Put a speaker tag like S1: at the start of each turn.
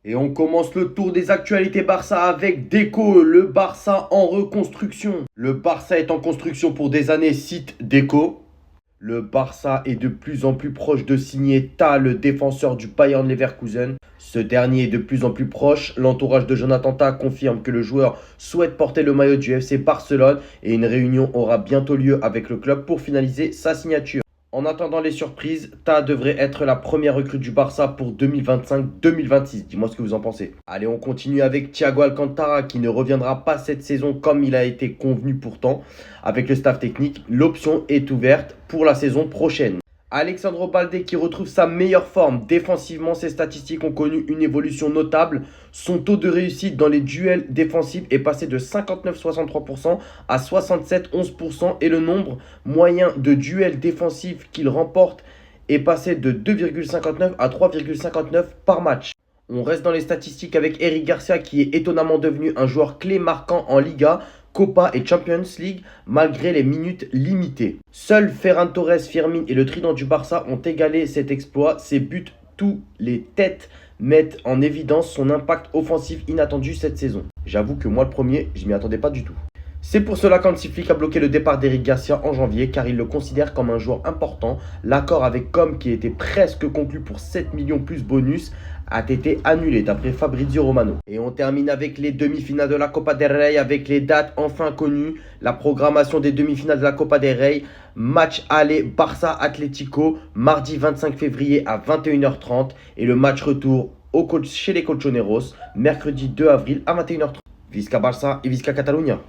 S1: Et on commence le tour des actualités Barça avec Deco, le Barça en reconstruction. Le Barça est en construction pour des années, cite Deco. Le Barça est de plus en plus proche de signer le défenseur du Bayern Leverkusen. Ce dernier est de plus en plus proche. L'entourage de Jonathan Tah confirme que le joueur souhaite porter le maillot du FC Barcelone et une réunion aura bientôt lieu avec le club pour finaliser sa signature. En attendant les surprises, Ta devrait être la première recrue du Barça pour 2025-2026. Dis-moi ce que vous en pensez. Allez, on continue avec Thiago Alcantara qui ne reviendra pas cette saison comme il a été convenu pourtant. Avec le staff technique, l'option est ouverte pour la saison prochaine. Alexandro Balde qui retrouve sa meilleure forme. Défensivement, ses statistiques ont connu une évolution notable. Son taux de réussite dans les duels défensifs est passé de 59,63% à 67,11% et le nombre moyen de duels défensifs qu'il remporte est passé de 2,59 à 3,59 par match. On reste dans les statistiques avec Eric Garcia qui est étonnamment devenu un joueur clé marquant en Liga, Copa et Champions League malgré les minutes limitées. Seuls Ferran Torres, Firmin et le trident du Barça ont égalé cet exploit. Ses buts, tous les têtes mettent en évidence son impact offensif inattendu cette saison. J'avoue que moi le premier, je m'y attendais pas du tout. C'est pour cela qu'Hansi Flick a bloqué le départ d'Eric Garcia en janvier car il le considère comme un joueur important. L'accord avec Com qui était presque conclu pour 7 millions plus bonus a été annulé d'après Fabrizio Romano. Et on termine avec les demi-finales de la Copa del Rey avec les dates enfin connues. La programmation des demi-finales de la Copa del Rey. Match aller Barça Atlético mardi 25 février à 21h30 et le match retour chez les Colchoneros mercredi 2 avril à 21h30. Visca Barça et Visca Catalunya.